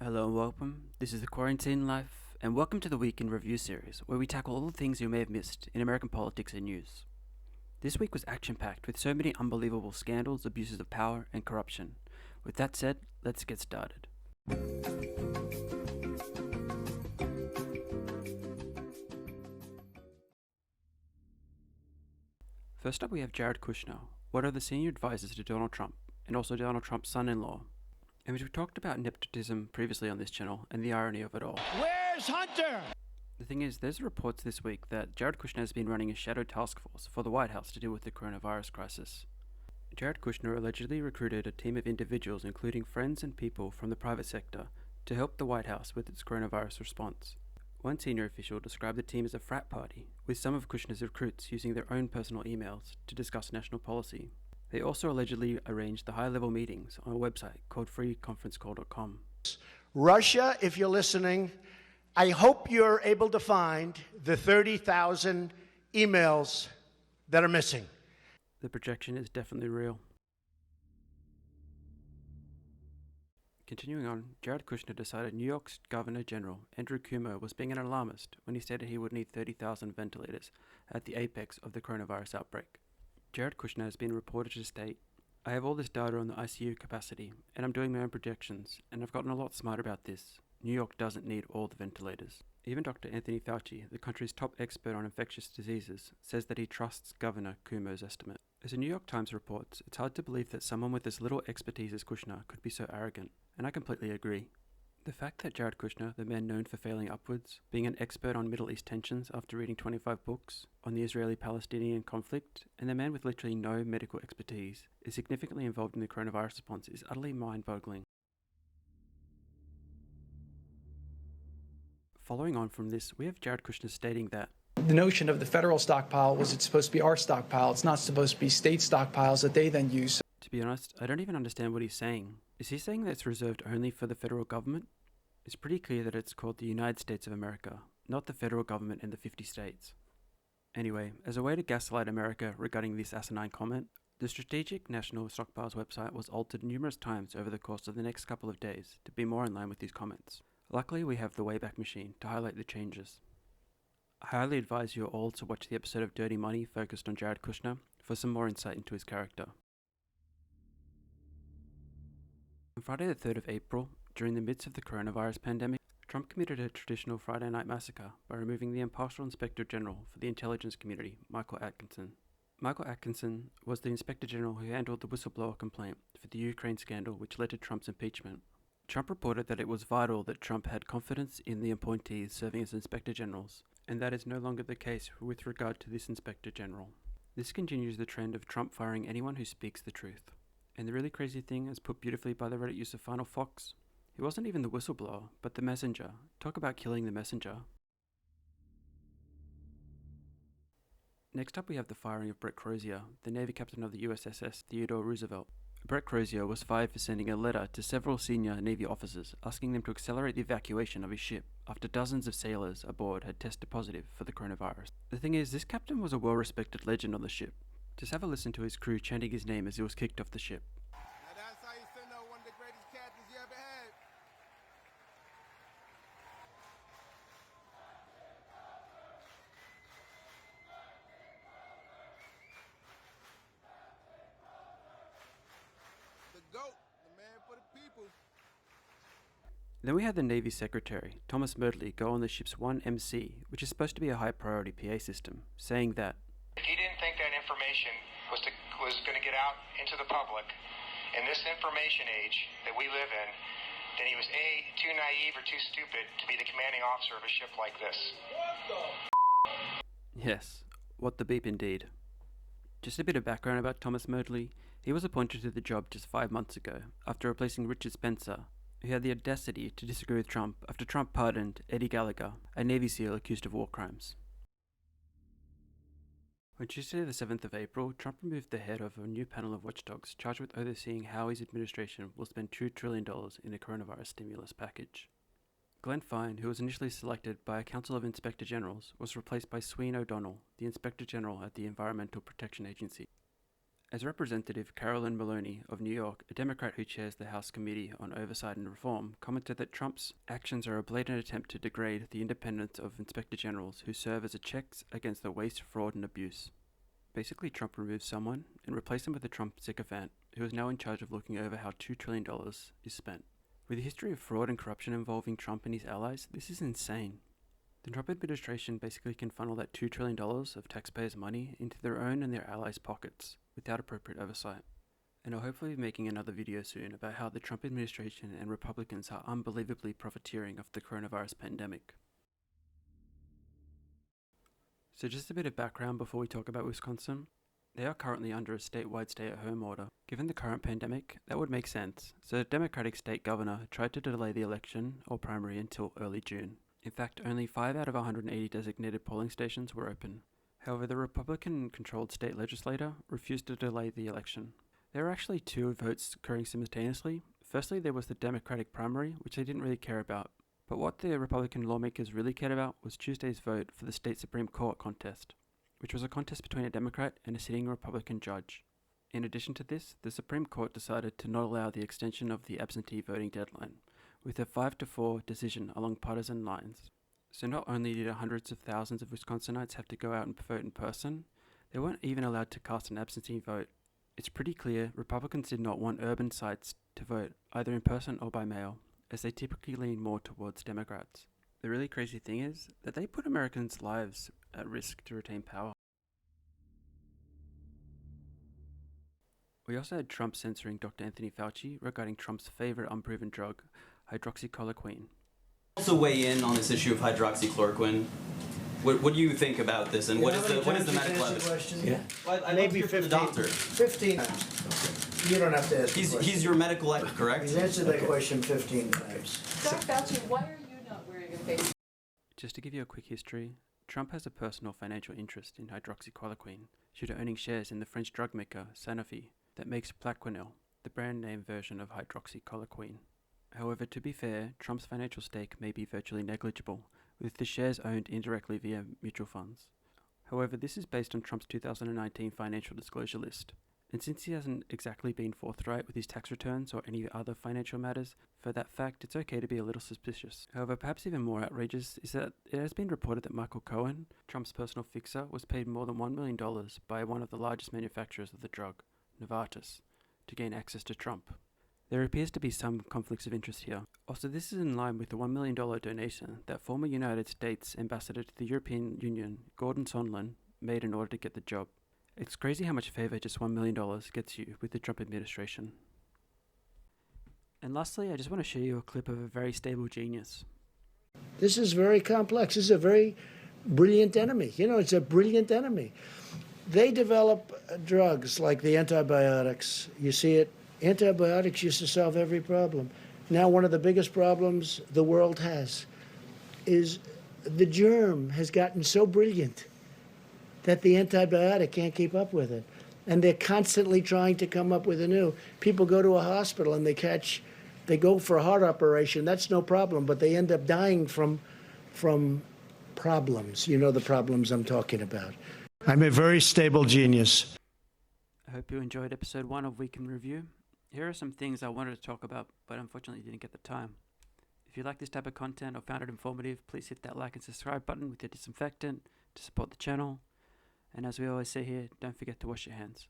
Hello and welcome. This is the Quarantine Life, and welcome to the Week in Review series, where we tackle all the things you may have missed in American politics and news. This week was action-packed with so many unbelievable scandals, abuses of power, and corruption. With that said, let's get started. First up, we have Jared Kushner, one of the senior advisors to Donald Trump, and also Donald Trump's son-in-law. And we've talked about nepotism previously on this channel, and the irony of it all. Where's Hunter? The thing is, there's reports this week that Jared Kushner has been running a shadow task force for the White House to deal with the coronavirus crisis. Jared Kushner allegedly recruited a team of individuals, including friends and people from the private sector, to help the White House with its coronavirus response. One senior official described the team as a frat party, with some of Kushner's recruits using their own personal emails to discuss national policy. They also allegedly arranged the high-level meetings on a website called freeconferencecall.com. Russia, if you're listening, I hope you're able to find the 30,000 emails that are missing. The projection is definitely real. Continuing on, Jared Kushner decided New York's Governor General Andrew Cuomo was being an alarmist when he stated he would need 30,000 ventilators at the apex of the coronavirus outbreak. Jared Kushner has been reported to state, "I have all this data on the ICU capacity, and I'm doing my own projections, and I've gotten a lot smarter about this. New York doesn't need all the ventilators." Even Dr. Anthony Fauci, the country's top expert on infectious diseases, says that he trusts Governor Cuomo's estimate. As the New York Times reports, it's hard to believe that someone with as little expertise as Kushner could be so arrogant, and I completely agree. The fact that Jared Kushner, the man known for failing upwards, being an expert on Middle East tensions after reading 25 books on the Israeli-Palestinian conflict, and the man with literally no medical expertise, is significantly involved in the coronavirus response is utterly mind-boggling. Following on from this, we have Jared Kushner stating that the notion of the federal stockpile was it's supposed to be our stockpile. It's not supposed to be state stockpiles that they then use. To be honest, I don't even understand what he's saying. Is he saying that it's reserved only for the federal government? It's pretty clear that it's called the United States of America, not the federal government and the 50 states. Anyway, as a way to gaslight America regarding this asinine comment, the Strategic National Stockpiles website was altered numerous times over the course of the next couple of days to be more in line with these comments. Luckily, we have the Wayback Machine to highlight the changes. I highly advise you all to watch the episode of Dirty Money focused on Jared Kushner for some more insight into his character. On Friday the 3rd of April, during the midst of the coronavirus pandemic, Trump committed a traditional Friday night massacre by removing the impartial Inspector General for the intelligence community, Michael Atkinson. Michael Atkinson was the Inspector General who handled the whistleblower complaint for the Ukraine scandal which led to Trump's impeachment. Trump reported that it was vital that Trump had confidence in the appointees serving as Inspector Generals, and that is no longer the case with regard to this Inspector General. This continues the trend of Trump firing anyone who speaks the truth. And the really crazy thing, as put beautifully by the Reddit user Final Fox, he wasn't even the whistleblower, but the messenger. Talk about killing the messenger. Next up we have the firing of Brett Crozier, the Navy captain of the USS Theodore Roosevelt. Brett Crozier was fired for sending a letter to several senior Navy officers asking them to accelerate the evacuation of his ship after dozens of sailors aboard had tested positive for the coronavirus. The thing is, this captain was a well-respected legend on the ship. Just have a listen to his crew chanting his name as he was kicked off the ship. Now that's how you send out one of the greatest captains you ever had. The GOAT, the man for the people. Then we had the Navy Secretary, Thomas Modly, go on the ship's 1MC, which is supposed to be a high-priority PA system, saying that if he didn't think that information was going to get out into the public in this information age that we live in, then he was A, too naive or too stupid to be the commanding officer of a ship like this. Yes, what the beep indeed. Just a bit of background about Thomas Modly. He was appointed to the job just 5 months ago, after replacing Richard Spencer, who had the audacity to disagree with Trump after Trump pardoned Eddie Gallagher, a Navy SEAL accused of war crimes. On Tuesday the 7th of April, Trump removed the head of a new panel of watchdogs charged with overseeing how his administration will spend $2 trillion in the coronavirus stimulus package. Glenn Fine, who was initially selected by a council of Inspector Generals, was replaced by Sween O'Donnell, the Inspector General at the Environmental Protection Agency. As Representative Carolyn Maloney of New York, a Democrat who chairs the House Committee on Oversight and Reform, commented that Trump's actions are a blatant attempt to degrade the independence of inspector generals who serve as a checks against the waste, fraud, and abuse. Basically, Trump removed someone and replaced them with a Trump sycophant who is now in charge of looking over how $2 trillion is spent. With a history of fraud and corruption involving Trump and his allies, this is insane. The Trump administration basically can funnel that $2 trillion of taxpayers' money into their own and their allies' pockets without appropriate oversight. And I'll hopefully be making another video soon about how the Trump administration and Republicans are unbelievably profiteering off the coronavirus pandemic. So just a bit of background before we talk about Wisconsin. They are currently under a statewide stay-at-home order. Given the current pandemic, that would make sense. So the Democratic state governor tried to delay the election or primary until early June. In fact, only 5 out of 180 designated polling stations were open. However, the Republican-controlled state legislature refused to delay the election. There were actually 2 votes occurring simultaneously. Firstly, there was the Democratic primary, which they didn't really care about. But what the Republican lawmakers really cared about was Tuesday's vote for the state Supreme Court contest, which was a contest between a Democrat and a sitting Republican judge. In addition to this, the Supreme Court decided to not allow the extension of the absentee voting deadline, with a 5-4 decision along partisan lines. So not only did hundreds of thousands of Wisconsinites have to go out and vote in person, they weren't even allowed to cast an absentee vote. It's pretty clear Republicans did not want urban sites to vote either in person or by mail, as they typically lean more towards Democrats. The really crazy thing is that they put Americans' lives at risk to retain power. We also had Trump censoring Dr. Anthony Fauci regarding Trump's favorite unproven drug, hydroxychloroquine. Also weigh in on this issue of hydroxychloroquine. What do you think about this, and what is the medical evidence? Yeah. Well, I'd love Maybe to hear from 15. the doctor. 15 times. You don't have to ask the question. He's your medical expert, correct? He's answered that question 15 times. Dr. Fauci, why are you not wearing a face? Just to give you a quick history, Trump has a personal financial interest in hydroxychloroquine due to owning shares in the French drug maker Sanofi that makes Plaquenil, the brand name version of hydroxychloroquine. However, to be fair, Trump's financial stake may be virtually negligible, with the shares owned indirectly via mutual funds. However, this is based on Trump's 2019 financial disclosure list, and since he hasn't exactly been forthright with his tax returns or any other financial matters, for that fact it's okay to be a little suspicious. However, perhaps even more outrageous is that it has been reported that Michael Cohen, Trump's personal fixer, was paid more than $1 million by one of the largest manufacturers of the drug, Novartis, to gain access to Trump. There appears to be some conflicts of interest here. Also, this is in line with the $1 million donation that former United States Ambassador to the European Union, Gordon Sondland, made in order to get the job. It's crazy how much favor just $1 million gets you with the Trump administration. And lastly, I just want to show you a clip of a very stable genius. This is very complex. This is a very brilliant enemy. You know, it's a brilliant enemy. They develop drugs like the antibiotics. You see it. Antibiotics used to solve every problem. Now one of the biggest problems the world has is the germ has gotten so brilliant that the antibiotic can't keep up with it. And they're constantly trying to come up with a new. People go to a hospital and they go for a heart operation. That's no problem, but they end up dying from problems. You know the problems I'm talking about. I'm a very stable genius. I hope you enjoyed episode 1 of Week in Review. Here are some things I wanted to talk about, but unfortunately didn't get the time. If you like this type of content or found it informative, please hit that like and subscribe button with your disinfectant to support the channel. And as we always say here, don't forget to wash your hands.